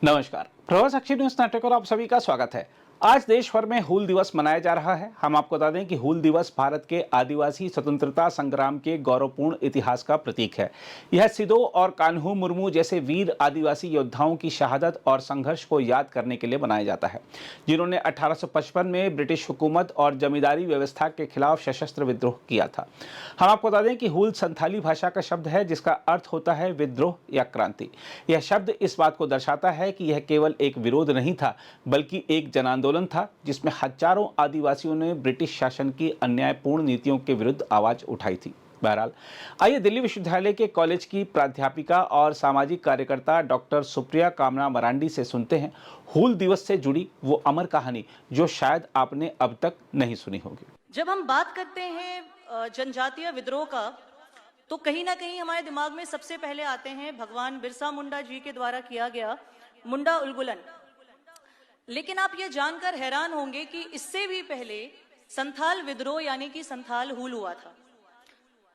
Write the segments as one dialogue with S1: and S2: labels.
S1: नमस्कार। प्रवास अक्षय न्यूज नाटक और आप सभी का स्वागत है। आज देश भर में हूल दिवस मनाया जा रहा है। हम आपको बता दें कि हूल दिवस भारत के आदिवासी स्वतंत्रता संग्राम के गौरवपूर्ण इतिहास का प्रतीक है। यह सिदो और कान्हू मुर्मू जैसे वीर आदिवासी योद्धाओं की शहादत और संघर्ष को याद करने के लिए मनाया जाता है, जिन्होंने 1855 में ब्रिटिश हुकूमत और जमींदारी व्यवस्था के खिलाफ सशस्त्र विद्रोह किया था। हम आपको बता दें कि हूल संथाली भाषा का शब्द है, जिसका अर्थ होता है विद्रोह या क्रांति। यह शब्द इस बात को दर्शाता है कि यह केवल एक विरोध नहीं था, बल्कि एक जन आंदोलन था, जिसमें हजारों आदिवासियों ने ब्रिटिश शासन की अन्यायपूर्ण नीतियों के विरुद्ध आवाज उठाई थी। बहरहाल, आइए दिल्ली विश्वविद्यालय के कॉलेज की प्राध्यापिका और सामाजिक कार्यकर्ता डॉक्टर सुप्रिया कामना मरांडी से सुनते हैं हूल दिवस से जुड़ी वो अमर कहानी जो शायद आपने अब तक नहीं सुनी होगी।
S2: जब हम बात करते हैं जनजातीय विद्रोह का, तो कहीं ना कहीं हमारे दिमाग में सबसे पहले आते हैं भगवान बिरसा मुंडा जी के द्वारा किया गया मुंडा उलगुलन। लेकिन आप ये जानकर हैरान होंगे कि इससे भी पहले संथाल विद्रोह यानी कि संथाल हूल हुआ था।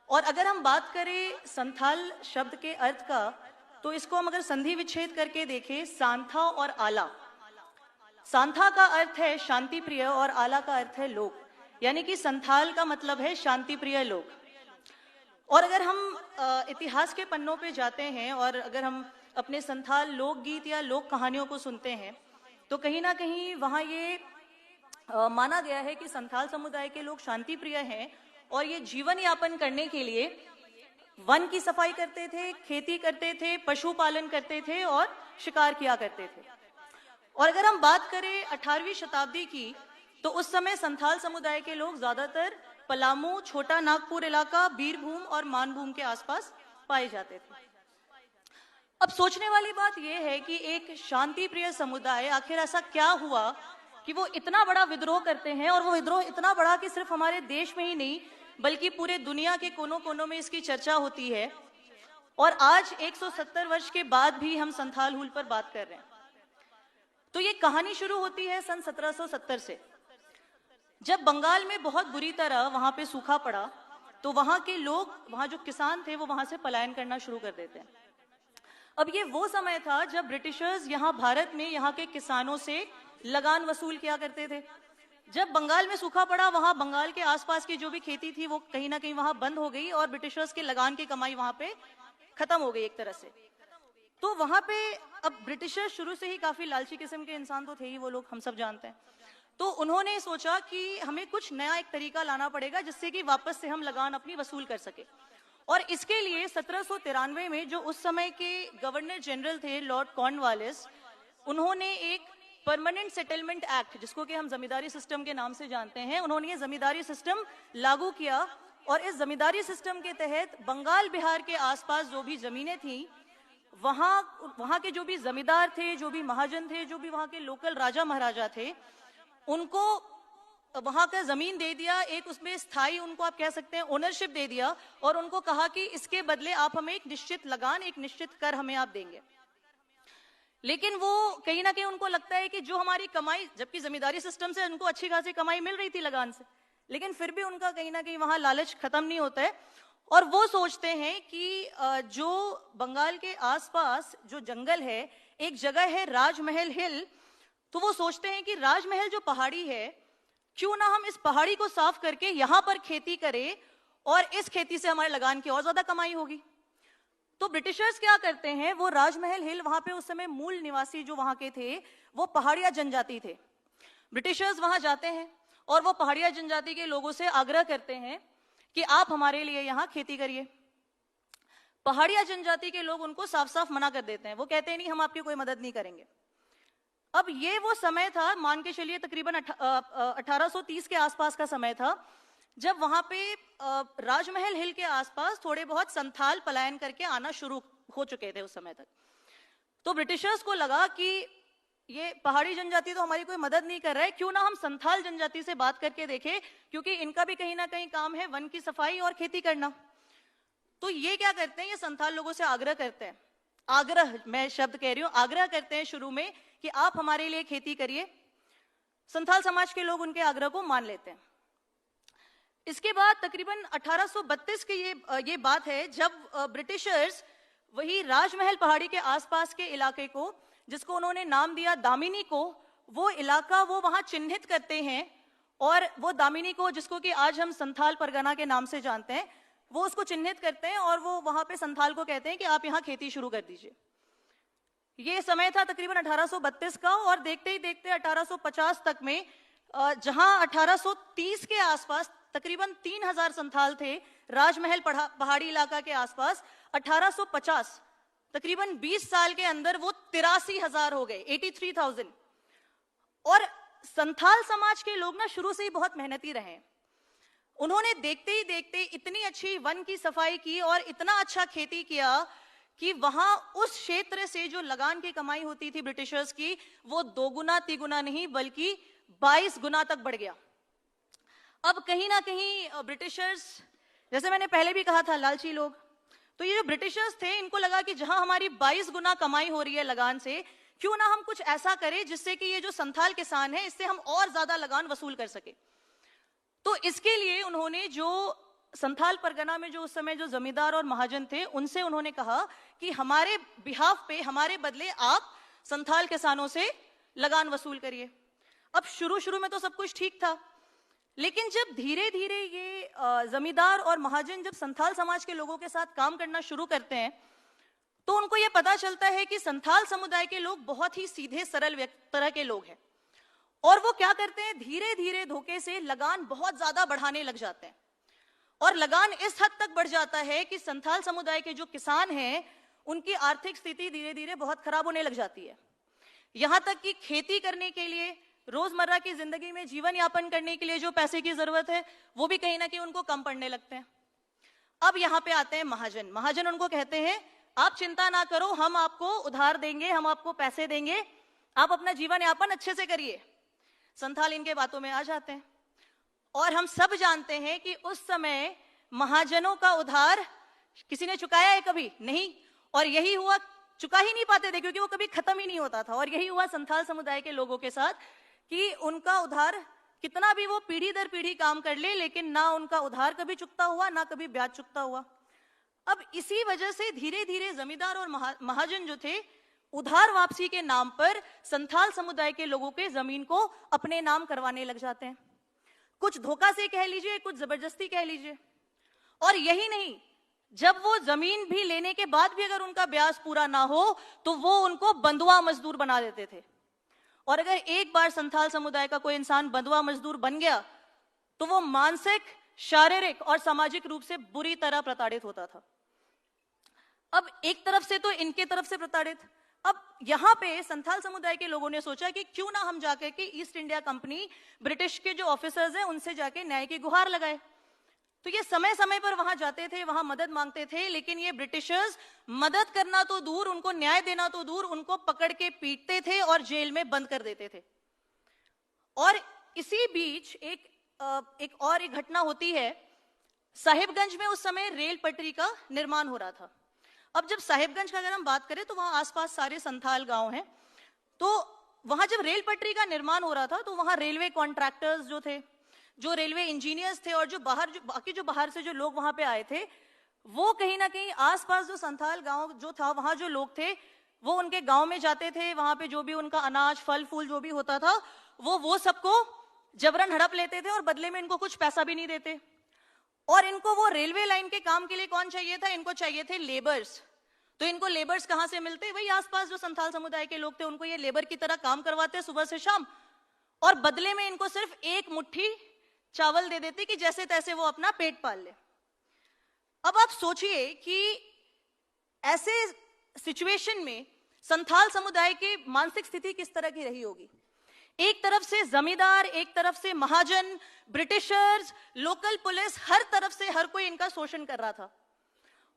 S2: और अगर हम बात करें संथाल शब्द के अर्थ का, तो इसको हम अगर संधि विच्छेद करके देखें, सांथा और आला। सांथा का अर्थ है शांति प्रिय और आला का अर्थ है लोग, यानी कि संथाल का मतलब है शांति प्रिय लोग। और अगर हम इतिहास के पन्नों पे जाते हैं और अगर हम अपने संथाल लोकगीत या लोक कहानियों को सुनते हैं, तो कहीं ना कहीं वहाँ ये माना गया है कि संथाल समुदाय के लोग शांति प्रिय हैं और ये जीवन यापन करने के लिए वन की सफाई करते थे, खेती करते थे, पशुपालन करते थे और शिकार किया करते थे। और अगर हम बात करें 18वीं शताब्दी की, तो उस समय संथाल समुदाय के लोग ज्यादातर पलामू, छोटा नागपुर इलाका, बीरभूम और मानभूम के आसपास पाए जाते थे। अब सोचने वाली बात यह है कि एक शांति प्रिय समुदाय, आखिर ऐसा क्या हुआ कि वो इतना बड़ा विद्रोह करते हैं, और वो विद्रोह इतना बड़ा कि सिर्फ हमारे देश में ही नहीं बल्कि पूरे दुनिया के कोनों कोनों में इसकी चर्चा होती है। और आज 170 वर्ष के बाद भी हम संथाल हूल पर बात कर रहे हैं। तो ये कहानी शुरू होती है सन 1770 से, जब बंगाल में बहुत बुरी तरह वहां पे सूखा पड़ा। तो वहां के लोग, वहां जो किसान थे, वो वहां से पलायन करना शुरू कर देते हैं। अब ये वो समय था जब ब्रिटिशर्स यहाँ भारत में यहाँ के किसानों से लगान वसूल किया करते थे। जब बंगाल में सूखा पड़ा, वहां बंगाल के आसपास की जो भी खेती थी वो कहीं ना कहीं वहां बंद हो गई और ब्रिटिशर्स के लगान की कमाई वहां पे खत्म हो गई एक तरह से। तो वहां पे अब ब्रिटिशर्स शुरू से ही काफी लालची किस्म के इंसान तो थे ही वो लोग, हम सब जानते हैं। तो उन्होंने सोचा कि हमें कुछ नया एक तरीका लाना पड़ेगा जिससे कि वापस से हम लगान अपनी वसूल कर सके। और इसके लिए 1793 में जो उस समय के गवर्नर जनरल थे लॉर्ड कॉर्नवालिस, उन्होंने एक परमानेंट सेटलमेंट एक्ट, जिसको कि हम जमींदारी सिस्टम के नाम से जानते हैं, उन्होंने ये जमींदारी सिस्टम लागू किया। और इस जमींदारी सिस्टम के तहत बंगाल बिहार के आसपास जो भी जमीनें थी, वहां के जो भी जमींदार थे, जो भी महाजन थे, जो भी वहां के लोकल राजा महाराजा थे, उनको वहां का जमीन दे दिया, एक उसमें स्थायी, उनको आप कह सकते हैं ओनरशिप दे दिया। और उनको कहा कि इसके बदले आप हमें एक निश्चित लगान, एक निश्चित कर हमें आप देंगे। लेकिन वो कहीं ना कहीं उनको लगता है कि जो हमारी कमाई, जबकि जमींदारी सिस्टम से उनको अच्छी खासी कमाई मिल रही थी लगान से, लेकिन फिर भी उनका कहीं ना कहीं वहां लालच खत्म नहीं होता है। और वो सोचते हैं कि जो बंगाल के आसपास जो जंगल है, एक जगह है राजमहल हिल, तो वो सोचते हैं कि राजमहल जो पहाड़ी है, क्यों ना हम इस पहाड़ी को साफ करके यहां पर खेती करें और इस खेती से हमारे लगान की और ज्यादा कमाई होगी। तो ब्रिटिशर्स क्या करते हैं, वो राजमहल हिल, वहां पे उस समय मूल निवासी जो वहां के थे वो पहाड़िया जनजाति थे। ब्रिटिशर्स वहां जाते हैं और वो पहाड़िया जनजाति के लोगों से आग्रह करते हैं कि आप हमारे लिए यहाँ खेती करिए। पहाड़िया जनजाति के लोग उनको साफ साफ मना कर देते हैं। वो कहते हैं नहीं, हम आपकी कोई मदद नहीं करेंगे। अब ये वो समय था, मान के चलिए तकरीबन 1830 के आसपास का समय था, जब वहां पे राजमहल हिल के आसपास थोड़े बहुत संथाल पलायन करके आना शुरू हो चुके थे उस समय तक। तो ब्रिटिशर्स को लगा कि ये पहाड़ी जनजाति तो हमारी कोई मदद नहीं कर रहा है, क्यों ना हम संथाल जनजाति से बात करके देखें, क्योंकि इनका भी कहीं ना कहीं काम है वन की सफाई और खेती करना। तो ये क्या करते हैं, ये संथाल लोगों से आग्रह करते हैं, आग्रह, मैं शब्द कह रही हूं, आग्रह करते हैं शुरू में कि आप हमारे लिए खेती करिए। संथाल समाज के लोग उनके आग्रह को मान लेते हैं। इसके बाद तकरीबन 1832 की ये बात है, जब ब्रिटिशर्स वही राजमहल पहाड़ी के आसपास के इलाके को जिसको उन्होंने नाम दिया दामिनी को, वो इलाका वो वहां चिन्हित करते हैं और वो दामिनी को, जिसको कि आज हम संथाल परगना के नाम से जानते हैं, वो उसको चिन्हित करते हैं और वो वहां पे संथाल को कहते हैं कि आप यहाँ खेती शुरू कर दीजिए। ये समय था तकरीबन 1832 का, और देखते ही देखते 1850 तक में जहां 1830 के आसपास तकरीबन 3000 संथाल थे राजमहल पहाड़ी इलाका के आसपास, 1850 तकरीबन 20 साल के अंदर वो 83,000 हो गए, 83,000। और संथाल समाज के लोग ना शुरू से ही बहुत मेहनती रहे। उन्होंने देखते ही देखते इतनी अच्छी वन की सफाई की और इतना अच्छा खेती किया कि वहां उस क्षेत्र से जो लगान की कमाई होती थी ब्रिटिशर्स की, वो 2 गुना 3 गुना नहीं बल्कि 22 गुना तक बढ़ गया। अब कहीं ना कहीं ब्रिटिशर्स, जैसे मैंने पहले भी कहा था, लालची लोग, तो ये जो ब्रिटिशर्स थे इनको लगा कि जहां हमारी 22 गुना कमाई हो रही है लगान से, क्यों ना हम कुछ ऐसा करें जिससे कि ये जो संथाल किसान है इससे हम और ज्यादा लगान वसूल कर सके। तो इसके लिए उन्होंने जो संथाल परगना में जो उस समय जो जमींदार और महाजन थे उनसे उन्होंने कहा कि हमारे बिहाफ पे, हमारे बदले आप संथाल किसानों से लगान वसूल करिए। अब शुरू में तो सब कुछ ठीक था, लेकिन जब धीरे धीरे ये जमींदार और महाजन जब संथाल समाज के लोगों के साथ काम करना शुरू करते हैं तो उनको ये पता चलता है कि संथाल समुदाय के लोग बहुत ही सीधे सरल तरह के लोग हैं, और वो क्या करते हैं, धीरे धीरे धोखे से लगान बहुत ज्यादा बढ़ाने लग जाते हैं। और लगान इस हद तक बढ़ जाता है कि संथाल समुदाय के जो किसान हैं उनकी आर्थिक स्थिति धीरे धीरे बहुत खराब होने लग जाती है। यहां तक कि खेती करने के लिए, रोजमर्रा की जिंदगी में जीवन यापन करने के लिए जो पैसे की जरूरत है वो भी कहीं ना कहीं उनको कम पड़ने लगते हैं। अब यहाँ पे आते हैं महाजन। महाजन उनको कहते हैं आप चिंता ना करो, हम आपको उधार देंगे, हम आपको पैसे देंगे, आप अपना जीवन यापन अच्छे से करिए। संथाल इनके बातों में आ जाते हैं, और हम सब जानते हैं कि उस समय महाजनों का उधार किसी ने चुकाया है कभी नहीं, और यही हुआ, चुका ही नहीं पाते थे क्योंकि वो कभी खत्म ही नहीं होता था। और यही हुआ संथाल समुदाय के लोगों के साथ कि उनका उधार कितना भी वो पीढ़ी दर पीढ़ी काम कर ले, लेकिन ना उनका उधार कभी चुकता हुआ, ना कभी ब्याज चुकता हुआ। अब इसी वजह से धीरे धीरे जमींदार और महाजन जो थे उधार वापसी के नाम पर संथाल समुदाय के लोगों के जमीन को अपने नाम करवाने लग जाते हैं। कुछ धोखा से कह लीजिए, कुछ जबरदस्ती कह लीजिए। और यही नहीं, जब वो जमीन भी लेने के बाद भी अगर उनका ब्याज पूरा ना हो तो वो उनको बंधुआ मजदूर बना देते थे। और अगर एक बार संथाल समुदाय का कोई इंसान बंधुआ मजदूर बन गया तो वो मानसिक, शारीरिक और सामाजिक रूप से बुरी तरह प्रताड़ित होता था। अब एक तरफ से तो इनके तरफ से प्रताड़ित, अब यहां पे संथाल समुदाय के लोगों ने सोचा कि क्यों ना हम जाकर के ईस्ट इंडिया कंपनी, ब्रिटिश के जो ऑफिसर्स हैं उनसे जाके न्याय की गुहार लगाए। तो ये समय समय पर वहां जाते थे, वहां मदद मांगते थे, लेकिन ये ब्रिटिशर्स मदद करना तो दूर, उनको न्याय देना तो दूर, उनको पकड़ के पीटते थे और जेल में बंद कर देते थे। और इसी बीच एक और घटना होती है। साहिबगंज में उस समय रेल पटरी का निर्माण हो रहा था। अब जब साहिबगंज का अगर हम बात करें तो वहां आसपास सारे संथाल गांव हैं, तो वहां जब रेल पटरी का निर्माण हो रहा था तो वहां रेलवे कॉन्ट्रैक्टर्स जो थे, जो रेलवे इंजीनियर्स थे, और जो बाहर से जो लोग वहां पे आए थे, वो कहीं ना कहीं आसपास जो संथाल गांव जो था, वहां जो लोग थे वो उनके गांव में जाते थे। वहां पे जो भी उनका अनाज, फल फूल जो भी होता था वो सबको जबरन हड़प लेते थे और बदले में इनको कुछ पैसा भी नहीं देते। और इनको वो रेलवे लाइन के काम के लिए कौन चाहिए था, इनको चाहिए थे लेबर्स। तो इनको लेबर्स कहां से मिलते, वही आसपास जो संथाल समुदाय के लोग थे उनको ये लेबर की तरह काम करवाते सुबह से शाम, और बदले में इनको सिर्फ एक मुट्ठी चावल दे देते कि जैसे तैसे वो अपना पेट पाल ले। अब आप सोचिए कि ऐसे सिचुएशन में संथाल समुदाय की मानसिक स्थिति किस तरह की रही होगी। एक तरफ से जमींदार, एक तरफ से महाजन, ब्रिटिशर्स, लोकल पुलिस, हर तरफ से हर कोई इनका शोषण कर रहा था।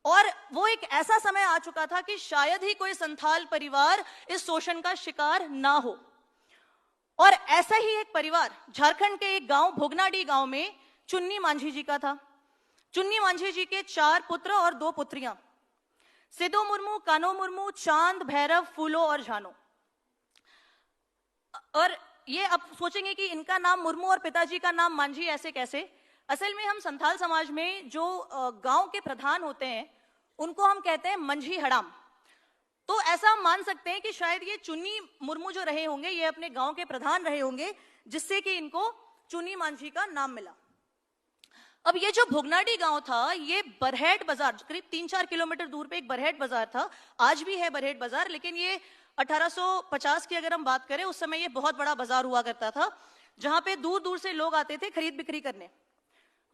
S2: और वो एक ऐसा समय आ चुका था कि शायद ही कोई संथाल परिवार इस शोषण का शिकार ना हो। और ऐसा ही एक परिवार झारखंड के एक गांव, भोगनाडी गांव में चुन्नी मांझी जी का था। चुन्नी मांझी जी के 4 पुत्र और 2 पुत्रियां, सिद्धू मुर्मू, कानो मुर्मू, चांद, भैरव, फूलो और झानो। और ये अब सोचेंगे कि इनका नाम मुर्मू और पिताजी का नाम मांझी ऐसे कैसे। असल में हम संथाल समाज में जो गांव के प्रधान होते हैं उनको हम कहते हैं मंझी हड़ाम। तो ऐसा हम मान सकते हैं कि शायद ये चुन्नी मुर्मू जो रहे होंगे, ये अपने गांव के प्रधान रहे होंगे, जिससे कि इनको चुन्नी मांझी का नाम मिला। अब ये जो भोगनाडी गांव था, ये बरहेट बाजार, करीब 3-4 किलोमीटर दूर पे एक बरहेट बाजार था, आज भी है बरहेट बाजार, लेकिन ये 1850 की अगर हम बात करें, उस समय ये बहुत बड़ा बाजार हुआ करता था, जहां पे दूर दूर से लोग आते थे खरीद बिक्री करने।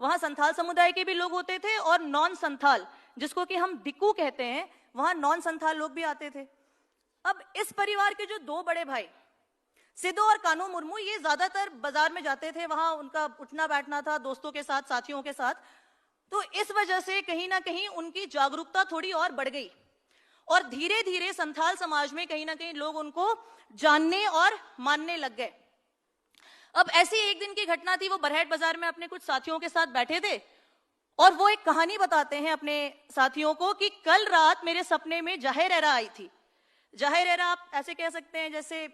S2: वहां संथाल समुदाय के भी लोग होते थे और नॉन संथाल, जिसको कि हम दिक्कू कहते हैं, वहां नॉन संथाल लोग भी आते थे। अब इस परिवार के जो 2 बड़े भाई सिद्धू और कानू मुर्मू, ये ज्यादातर बाजार में जाते थे, वहां उनका उठना बैठना था दोस्तों के साथ, साथियों के साथ। तो इस वजह से कहीं ना कहीं उनकी जागरूकता थोड़ी और बढ़ गई और धीरे धीरे संथाल समाज में कहीं ना कहीं लोग उनको जानने और मानने लग गए। अब ऐसी एक दिन की घटना थी, वो बरहेट बाजार में अपने कुछ साथियों के साथ बैठे थे और वो एक कहानी बताते हैं अपने साथियों को कि कल रात मेरे सपने में जाहिर-एरा आई थी। जाहिर-एरा आप ऐसे कह सकते हैं जैसे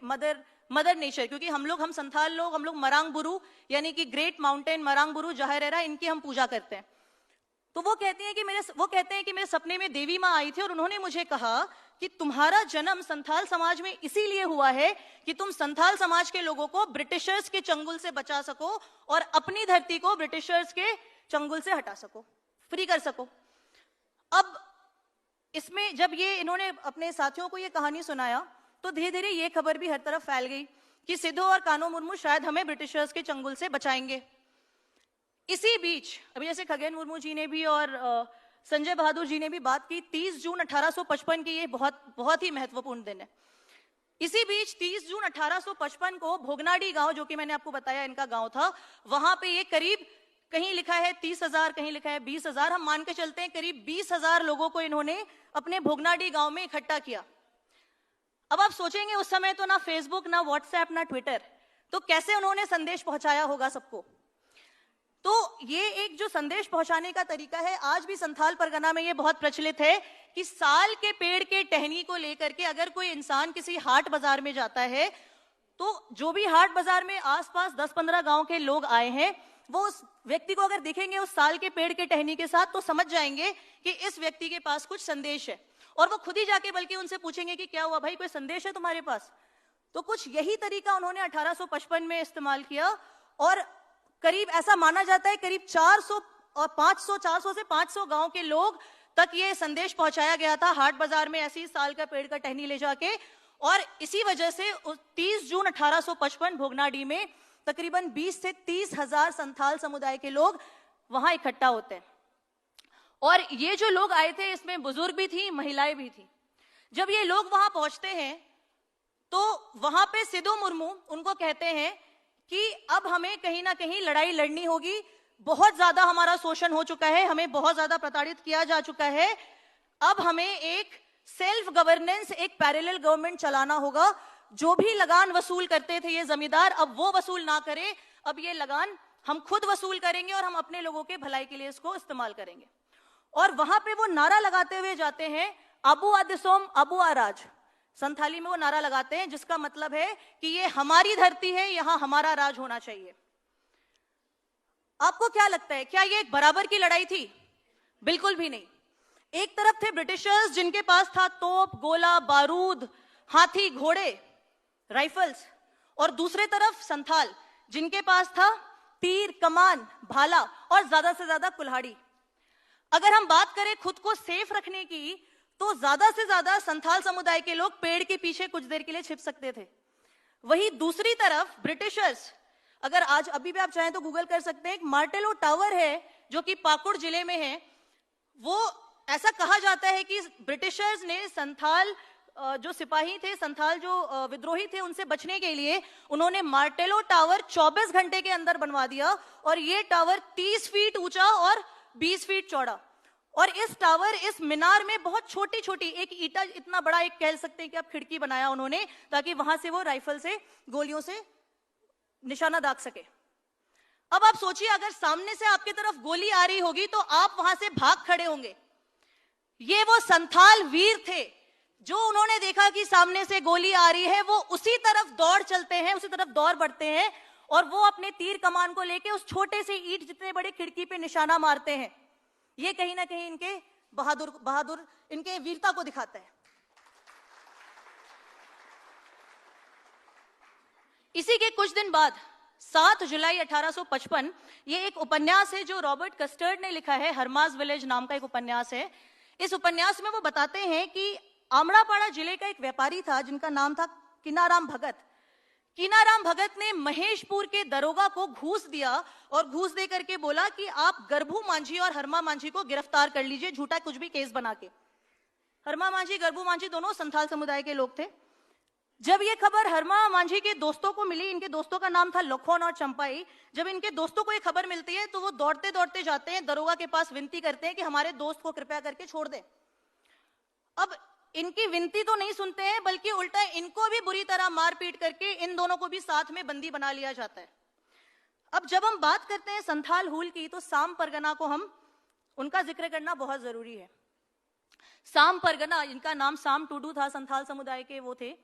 S2: मदर नेचर, क्योंकि हम संथाल लोग, हम लोग मरांग बुरु यानी कि ग्रेट माउंटेन मरांग बुरु जाहिर-एरा, इनकी हम पूजा करते हैं। तो वो कहते हैं कि मेरे सपने में देवी माँ आई थी और उन्होंने मुझे कहा कि तुम्हारा जन्म संथाल समाज में इसीलिए हुआ है कि तुम संथाल समाज के लोगों को ब्रिटिशर्स के चंगुल से बचा सको और अपनी धरती को ब्रिटिशर्स के चंगुल से हटा सको, फ्री कर सको। अब इसमें जब ये इन्होंने अपने साथियों को ये कहानी सुनाया, तो धीरे धीरे ये खबर भी हर तरफ फैल गई कि सिद्धू और कान्हू मुर्मू शायद हमें ब्रिटिशर्स के चंगुल से बचाएंगे। इसी बीच अभी जैसे खगेन मुर्मू जी ने भी और संजय बहादुर जी ने भी बात की, 30 जून 1855 की ये बहुत ही महत्वपूर्ण दिन है। इसी बीच 30 जून 1855 को भोगनाडी गांव, जो कि मैंने आपको बताया इनका गांव था, वहां पे ये करीब, कहीं लिखा है 30,000, कहीं लिखा है 20,000, हम मान के चलते हैं करीब 20,000 लोगों को इन्होंने अपने भोगनाडी गांव में इकट्ठा किया। अब आप सोचेंगे उस समय तो ना फेसबुक, ना व्हाट्सएप, ना ट्विटर, तो कैसे उन्होंने संदेश पहुंचाया होगा सबको। तो ये एक जो संदेश पहुंचाने का तरीका है, आज भी संथाल परगना में ये बहुत प्रचलित है कि साल के पेड़ के टहनी को लेकर के अगर कोई इंसान किसी हाट बाजार में जाता है, तो जो भी हाट बाजार में आसपास 10-15 गांव के लोग आए हैं, वो उस व्यक्ति को अगर दिखेंगे उस साल के पेड़ के टहनी के साथ, तो समझ जाएंगे कि इस व्यक्ति के पास कुछ संदेश है, और वो खुद ही जाके बल्कि उनसे पूछेंगे कि क्या हुआ भाई, कोई संदेश है तुम्हारे पास। तो कुछ यही तरीका उन्होंने 1855 में इस्तेमाल किया और करीब ऐसा माना जाता है करीब 400 से 500 गांव के लोग तक ये संदेश पहुंचाया गया था हाट बाजार में, ऐसी साल का पेड़ का टहनी ले जाके। और इसी वजह से 30 जून 1855 भोगनाडी में तकरीबन 20 से 30,000 संथाल समुदाय के लोग वहां इकट्ठा होते हैं। और ये जो लोग आए थे, इसमें बुजुर्ग भी थी, महिलाएं भी थी। जब ये लोग वहां पहुंचते हैं तो वहां पे सिद्धू मुर्मू उनको कहते हैं कि अब हमें कहीं ना कहीं लड़ाई लड़नी होगी, बहुत ज्यादा हमारा शोषण हो चुका है, हमें बहुत ज्यादा प्रताड़ित किया जा चुका है, अब हमें एक सेल्फ गवर्नेंस, एक पैरेलल गवर्नमेंट चलाना होगा। जो भी लगान वसूल करते थे ये जमींदार, अब वो वसूल ना करे, अब ये लगान हम खुद वसूल करेंगे और हम अपने लोगों के भलाई के लिए इसको इस्तेमाल करेंगे। और वहां पे वो नारा लगाते हुए जाते हैं, अबू आदिसोम अबू आराज, संथाली में वो नारा लगाते हैं, जिसका मतलब है कि ये हमारी धरती है, यहां हमारा राज होना चाहिए। आपको क्या लगता है, क्या ये एक बराबर की लड़ाई थी? बिल्कुल भी नहीं। एक तरफ थे ब्रिटिशर्स जिनके पास था तोप, गोला, बारूद, हाथी, घोड़े, राइफल्स, और दूसरे तरफ संथाल जिनके पास था तीर, कमान, भाला और ज्यादा से ज्यादा कुल्हाड़ी। अगर हम बात करें खुद को सेफ रखने की, तो ज्यादा से ज्यादा संथाल समुदाय के लोग पेड़ के पीछे कुछ देर के लिए छिप सकते थे। वहीं दूसरी तरफ ब्रिटिशर्स, अगर आज अभी भी आप चाहें तो गूगल कर सकते हैं, एक मार्टेलो टावर है जो कि पाकुड़ जिले में है। वो ऐसा कहा जाता है कि ब्रिटिशर्स ने संथाल जो सिपाही थे, संथाल जो विद्रोही थे, उनसे बचने के लिए उन्होंने मार्टेलो टावर 24 घंटे के अंदर बनवा दिया। और ये टावर 30 फीट ऊंचा और 20 फीट चौड़ा, और इस टावर, इस मीनार में बहुत छोटी छोटी एक ईटा इतना बड़ा, एक कह सकते हैं कि आप खिड़की बनाया उन्होंने, ताकि वहां से वो राइफल से, गोलियों से निशाना दाग सके। अब आप सोचिए, अगर सामने से आपकी तरफ गोली आ रही होगी तो आप वहां से भाग खड़े होंगे। ये वो संथाल वीर थे जो उन्होंने देखा कि सामने से गोली आ रही है, वो उसी तरफ दौड़ चलते हैं, उसी तरफ दौड़ बढ़ते हैं, और वो अपने तीर कमान को लेके उस छोटे से ईंट जितने बड़े खिड़की पे निशाना मारते हैं। ये कहीं ना कहीं इनके बहादुर इनके वीरता को दिखाता है। इसी के कुछ दिन बाद 7 जुलाई 1855 ये एक उपन्यास है जो रॉबर्ट कस्टर्ड ने लिखा है, हरमास विलेज नाम का एक उपन्यास है। इस उपन्यास में वो बताते हैं कि आमड़ापाड़ा जिले का एक व्यापारी था जिनका नाम था कीनाराम भगत। कीनाराम भगत ने महेशपुर के दरोगा को घूस दिया और घूस दे करके बोला कि आप गरभू मांझी और हरमा मांझी को गिरफ्तार कर लीजिए, झूठा कुछ भी केस बना के। हरमा मांझी, गरभू मांझी दोनों संथाल समुदाय के लोग थे। जब ये खबर हरमा मांझी के दोस्तों को मिली, इनके दोस्तों का नाम था लखोन और चंपाई, जब इनके दोस्तों को ये खबर मिलती है तो वो दौड़ते दौड़ते जाते हैं दरोगा के पास, विनती करते हैं कि हमारे दोस्त को कृपया करके छोड़ दे। अब इनकी विनती तो नहीं सुनते हैं, बल्कि उल्टा इनको भी बुरी तरह मार पीट करके इन दोनों को भी साथ में बंदी बना लिया जाता है। अब जब हम बात करते हैं संथाल हुल की, तो साम परगना को हम उनका जिक्र करना बहुत जरूरी है। साम परगना, इनका नाम साम टूडू था, संथाल समुदाय के वो थे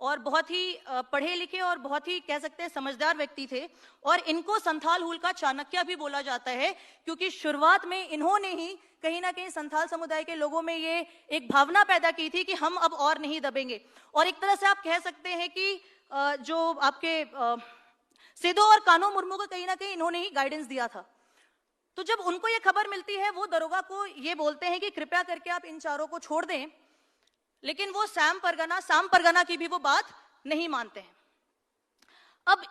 S2: और बहुत ही पढ़े लिखे और बहुत ही कह सकते हैं समझदार व्यक्ति थे। और इनको संथाल हुल का चाणक्य भी बोला जाता है, क्योंकि शुरुआत में इन्होंने ही कहीं ना कहीं संथाल समुदाय के लोगों में ये एक भावना पैदा की थी कि हम अब और नहीं दबेंगे। और एक तरह से आप कह सकते हैं कि जो आपके सिद्धो और कान्हो मुर्मू को कहीं ना कहीं इन्होंने ही गाइडेंस दिया था। तो जब उनको ये खबर मिलती है, वो दरोगा को ये बोलते हैं कि कृपया करके आप इन चारों को छोड़ दें, लेकिन वो साम परगना की भी वो बात नहीं मानते हैं। अब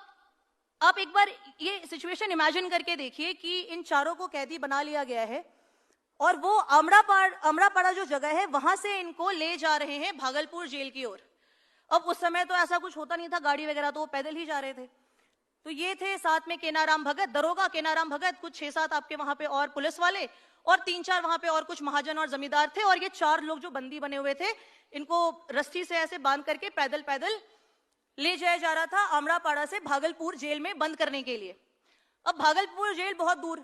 S2: आप एक बार ये सिचुएशन इमेजिन करके देखिए कि इन चारों को कैदी बना लिया गया है और वो अमड़ापाड़ा जो जगह है वहां से इनको ले जा रहे हैं भागलपुर जेल की ओर। अब उस समय तो ऐसा कुछ होता नहीं था, गाड़ी वगैरह, तो वो पैदल ही जा रहे थे। तो ये थे साथ में केनाराम भगत, दरोगा केनाराम भगत, कुछ 6-7 आपके वहां पे और पुलिस वाले और 3-4 वहां पे और कुछ महाजन और जमींदार थे। और ये 4 लोग जो बंदी बने हुए थे, इनको रस्सी से ऐसे बांध करके पैदल पैदल ले जाया जा रहा था आमड़ापाड़ा से भागलपुर जेल में बंद करने के लिए। अब भागलपुर जेल बहुत दूर,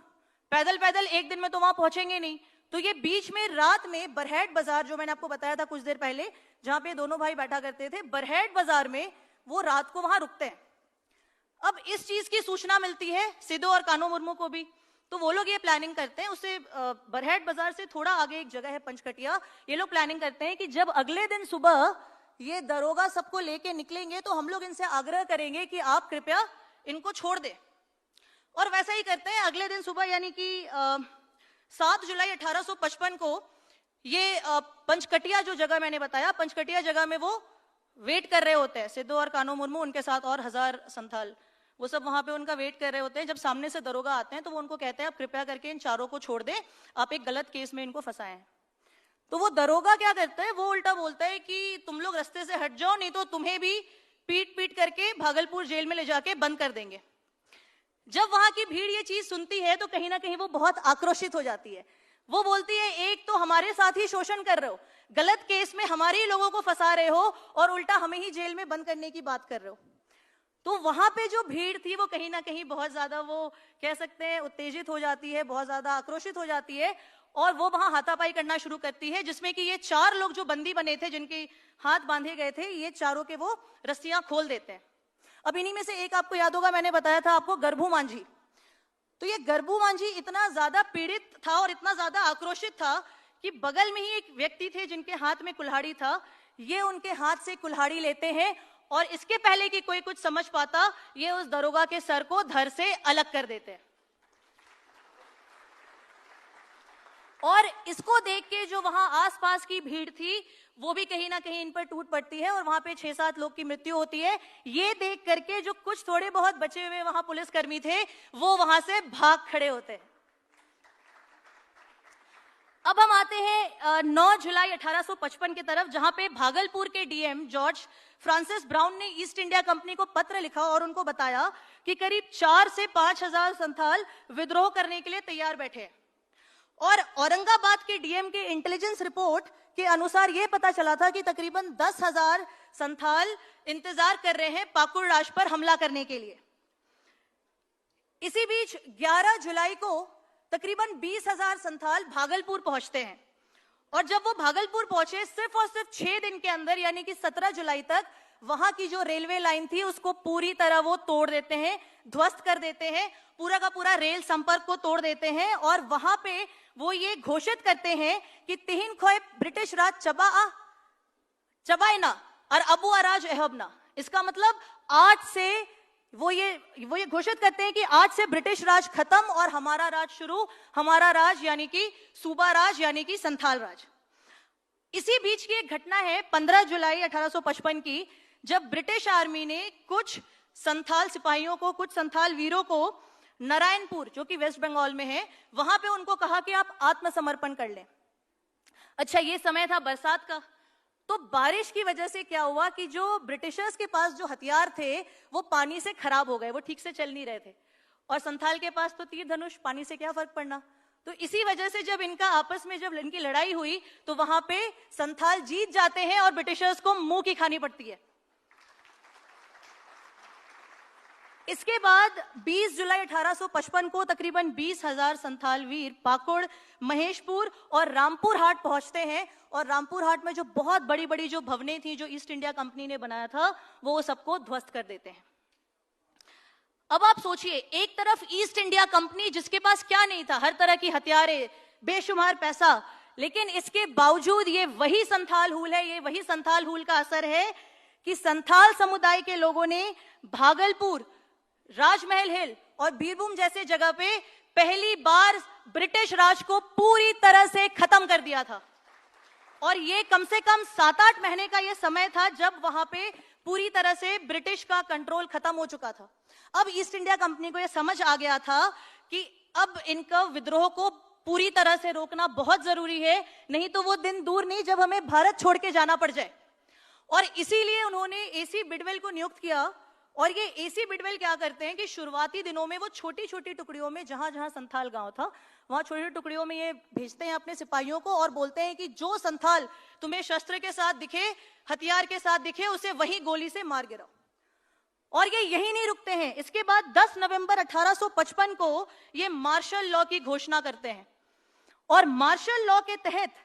S2: पैदल पैदल एक दिन में तो वहां पहुंचेंगे नहीं। तो ये बीच में रात में बरहेट बाजार, जो मैंने आपको बताया था कुछ देर पहले, जहां पे दोनों भाई बैठा करते थे, बरहेट बाजार में वो रात को वहां रुकते हैं। अब इस चीज की सूचना मिलती है सिद्धो और कान्हो मुर्मू को भी, तो वो लोग ये प्लानिंग करते हैं, उससे बरहेट बाजार से थोड़ा आगे एक जगह है पंचकटिया, ये लोग प्लानिंग करते हैं कि जब अगले दिन सुबह ये दरोगा सबको लेके निकलेंगे तो हम लोग इनसे आग्रह करेंगे कि आप कृपया इनको छोड़ दें। और वैसा ही करते हैं। अगले दिन सुबह यानी कि 7 जुलाई 1855 को ये पंचकटिया जो जगह मैंने बताया, पंचकटिया जगह में वो वेट कर रहे होते हैं, सिद्धो और कान्हो मुर्मू, उनके साथ और 1000 संथाल, वो सब वहां पे उनका वेट कर रहे होते हैं। जब सामने से दरोगा आते हैं तो वो उनको कहते हैं आप कृपया करके इन चारों को छोड़ दें, आप एक गलत केस में इनको फंसाए हैं। तो वो दरोगा क्या करता है, वो उल्टा बोलता है कि तुम लोग रास्ते से हट जाओ, नहीं तो तुम्हें भी पीट पीट करके भागलपुर जेल में ले जाके बंद कर देंगे। जब वहां की भीड़ ये चीज सुनती है तो कहीं ना कहीं वो बहुत आक्रोशित हो जाती है। वो बोलती है, एक तो हमारे साथ ही शोषण कर रहे हो, गलत केस में हमारे ही लोगों को फंसा रहे हो और उल्टा हमें ही जेल में बंद करने की बात कर रहे हो। तो वहां पे जो भीड़ थी वो कहीं ना कहीं बहुत ज्यादा, वो कह सकते हैं उत्तेजित हो जाती है, बहुत ज्यादा आक्रोशित हो जाती है और वो वहां हाथापाई करना शुरू करती है, जिसमें कि ये 4 लोग जो बंदी बने थे, जिनके हाथ बांधे गए थे, ये चारों के वो रस्सियां खोल देते हैं। अब इन्हीं में से एक आपको याद होगा, मैंने बताया था आपको गरभू मांझी। तो ये गरभू मांझी इतना ज्यादा पीड़ित था और इतना ज्यादा आक्रोशित था कि बगल में ही एक व्यक्ति थे जिनके हाथ में कुल्हाड़ी था, ये उनके हाथ से कुल्हाड़ी लेते हैं और इसके पहले कि कोई कुछ समझ पाता, ये उस दरोगा के सर को धड़ से अलग कर देते हैं। और इसको देख के जो वहां आसपास की भीड़ थी वो भी कहीं ना कहीं इन पर टूट पड़ती है और वहां पे 6-7 लोग की मृत्यु होती है। ये देख करके जो कुछ थोड़े बहुत बचे हुए वहां पुलिसकर्मी थे वो वहां से भाग खड़े होते हैं। अब हम आते हैं 9 जुलाई 1855 की तरफ, जहां पे भागलपुर के डीएम जॉर्ज फ्रांसिस ब्राउन ने ईस्ट इंडिया कंपनी को पत्र लिखा और उनको बताया कि करीब 4 से 5 हजार संथाल विद्रोह करने के लिए तैयार बैठे। और औरंगाबाद के डीएम के इंटेलिजेंस रिपोर्ट के अनुसार यह पता चला था कि तकरीबन 10,000 संथाल इंतजार कर रहे हैं पाकुड़ राज पर हमला करने के लिए। इसी बीच 11 जुलाई को तकरीबन 20,000 संथाल भागलपुर पहुंचते हैं और जब वो भागलपुर पहुंचे सिर्फ और सिर्फ 6 दिन के अंदर यानी कि 17 जुलाई तक वहां की जो रेलवे लाइन थी उसको पूरी तरह वो तोड़ देते हैं, ध्वस्त कर देते हैं, पूरा का पूरा रेल संपर्क को तोड़ देते हैं और वहां पे वो ये घोषित करते हैं कि तिहिन खोए ब्रिटिश राज चबाइना और अबू अराज एहबना, इसका मतलब आज से वो ये घोषित करते हैं कि आज से ब्रिटिश राज खत्म और हमारा राज शुरू, हमारा राज यानी कि सूबा राज यानी कि संथाल राज। इसी बीच की एक घटना है 15 जुलाई 1855 की, जब ब्रिटिश आर्मी ने कुछ संथाल सिपाहियों को, कुछ संथाल वीरों को नारायणपुर, जो कि वेस्ट बंगाल में है, वहां पे उनको कहा कि आप आत्मसमर्पण कर लें। अच्छा, ये समय था बरसात का, तो बारिश की वजह से क्या हुआ कि जो ब्रिटिशर्स के पास जो हथियार थे वो पानी से खराब हो गए, वो ठीक से चल नहीं रहे थे। और संथाल के पास तो तीर धनुष, पानी से क्या फर्क पड़ना। तो इसी वजह से जब इनका आपस में जब इनकी लड़ाई हुई तो वहां पे संथाल जीत जाते हैं और ब्रिटिशर्स को मुंह की खानी पड़ती है। इसके बाद 20 जुलाई 1855 को तकरीबन 20,000 संथाल वीर पाकुड़, महेशपुर और रामपुर हाट पहुंचते हैं और रामपुर हाट में जो बहुत बड़ी बड़ी जो भवनें थी जो ईस्ट इंडिया कंपनी ने बनाया था वो सबको ध्वस्त कर देते हैं। अब आप सोचिए, एक तरफ ईस्ट इंडिया कंपनी जिसके पास क्या नहीं था, हर तरह की हथियारें, बेशुमार पैसा, लेकिन इसके बावजूद ये वही संथाल हुल है, ये वही संथाल हुल का असर है कि संथाल समुदाय के लोगों ने भागलपुर, राजमहल हिल और बीरभूम जैसे जगह पे पहली बार ब्रिटिश राज को पूरी तरह से खत्म कर दिया था। और ये कम से कम 7-8 महीने का ये समय था जब वहां पे पूरी तरह से ब्रिटिश का कंट्रोल खत्म हो चुका था। अब ईस्ट इंडिया कंपनी को ये समझ आ गया था कि अब इनका विद्रोह को पूरी तरह से रोकना बहुत जरूरी है, नहीं तो वो दिन दूर नहीं जब हमें भारत छोड़ के जाना पड़ जाए। और इसीलिए उन्होंने एसी बिडवेल को नियुक्त किया। और ये एसी बिडवेल क्या करते हैं कि शुरुआती दिनों में वो छोटी छोटी टुकड़ियों में, जहां जहां संथाल गांव था वहां छोटी छोटी टुकड़ियों में ये भेजते हैं अपने सिपाहियों को और बोलते हैं कि जो संथाल तुम्हें शस्त्र के साथ दिखे, हथियार के साथ दिखे, उसे वही गोली से मार गिराओ। और ये यही नहीं रुकते हैं, इसके बाद 10 नवंबर 1855 को ये मार्शल लॉ की घोषणा करते हैं। और मार्शल लॉ के तहत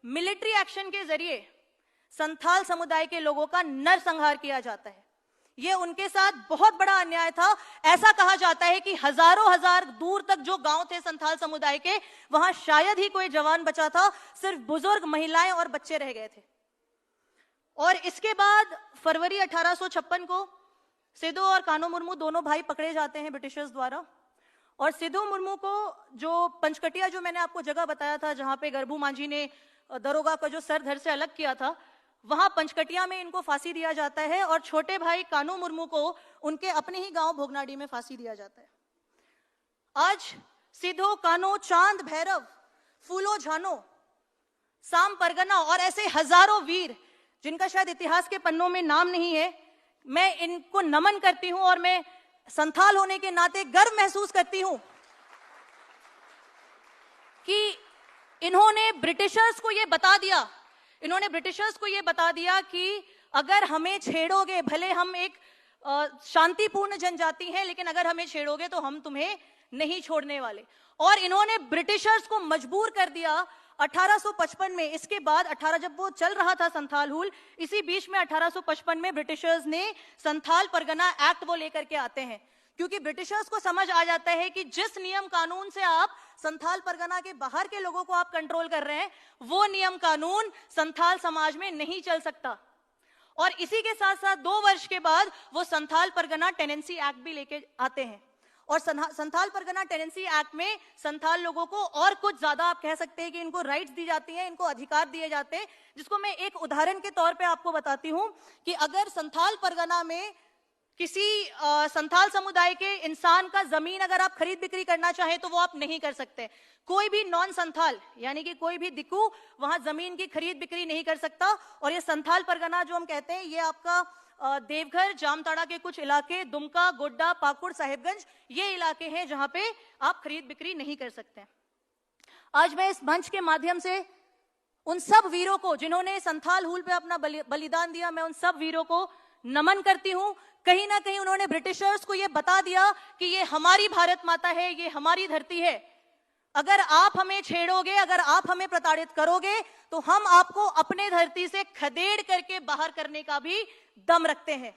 S2: मिलिट्री एक्शन के जरिए संथाल समुदाय के लोगों का नरसंहार किया जाता है। ये उनके साथ बहुत बड़ा अन्याय था। ऐसा कहा जाता है कि हजारों हजार दूर तक जो गांव थे संथाल समुदाय के, वहां शायद ही कोई जवान बचा था, सिर्फ बुजुर्ग, महिलाएं और बच्चे रह गए थे। और इसके बाद फरवरी 1856 को सिद्धू और कान्हू मुर्मू दोनों भाई पकड़े जाते हैं ब्रिटिशर्स द्वारा। और सिद्धू मुर्मू को जो पंचकटिया, जो मैंने आपको जगह बताया था जहां पे गरबू मांझी ने दरोगा का जो सर धड़ से अलग किया था, वहां पंचकटिया में इनको फांसी दिया जाता है। और छोटे भाई कान्हू मुर्मू को उनके अपने ही गांव भोगनाडी में फांसी दिया जाता है। आज सिद्धू, कान्हू, चांद, भैरव, फूलो झानो, साम परगना और ऐसे हजारों वीर जिनका शायद इतिहास के पन्नों में नाम नहीं है, मैं इनको नमन करती हूं। और मैं संथाल होने के नाते गर्व महसूस करती हूं कि इन्होंने ब्रिटिशर्स को ये बता दिया कि अगर हमें छेड़ोगे, भले हम एक शांतिपूर्ण जनजाति हैं, लेकिन अगर हमें छेड़ोगे तो हम तुम्हें नहीं छोड़ने वाले। और इन्होंने ब्रिटिशर्स को मजबूर कर दिया 1855 में। इसके बाद 18 जब वो चल रहा था संथाल हुल, इसी बीच में 1855 में ब्रिटिशर्स ने संथाल परगना एक्ट वो लेकर के आते हैं, क्योंकि ब्रिटिशर्स को समझ आ जाता है कि जिस नियम कानून से आप संथाल परगना के बाहर के लोगों को आप कंट्रोल कर रहे हैं, वो नियम कानून संथाल समाज में नहीं चल सकता। और इसी के साथ साथ 2 वर्ष के बाद वो संथाल परगना टेनेंसी एक्ट भी लेके आते हैं। और संथाल परगना टेनेंसी एक्ट में संथाल लोगों को और कुछ ज्यादा आप कह सकते हैं कि इनको राइट्स दी जाती हैं, इनको अधिकार दिए जाते हैं, जिसको मैं एक उदाहरण के तौर पे आपको बताती हूं कि अगर संथाल परगना में किसी संथाल समुदाय के इंसान का जमीन अगर आप खरीद बिक्री करना चाहें तो वो आप नहीं कर सकते। कोई भी नॉन संथाल यानी कि कोई भी दिक्कू वहां जमीन की खरीद बिक्री नहीं कर सकता। और ये संथाल परगना जो हम कहते हैं, ये आपका देवघर, जामताड़ा के कुछ इलाके, दुमका, गोड्डा, पाकुड़, साहिबगंज, ये इलाके हैं जहां पे आप खरीद बिक्री नहीं कर सकते। आज मैं इस मंच के माध्यम से उन सब वीरों को जिन्होंने संथाल हुल पे अपना बलिदान दिया, मैं उन सब वीरों को नमन करती हूं। कहीं ना कहीं उन्होंने ब्रिटिशर्स को यह बता दिया कि ये हमारी भारत माता है, ये हमारी धरती है। अगर आप हमें छेड़ोगे, अगर आप हमें प्रताड़ित करोगे, तो हम आपको अपने धरती से खदेड़ करके बाहर करने का भी दम रखते हैं।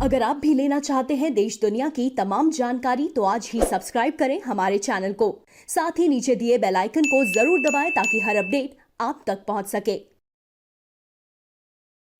S3: अगर आप भी लेना चाहते हैं देश दुनिया की तमाम जानकारी, तो आज ही सब्सक्राइब करें हमारे चैनल को। साथ ही नीचे दिए बेल आइकन को जरूर दबाएं ताकि हर अपडेट आप तक पहुंच सके।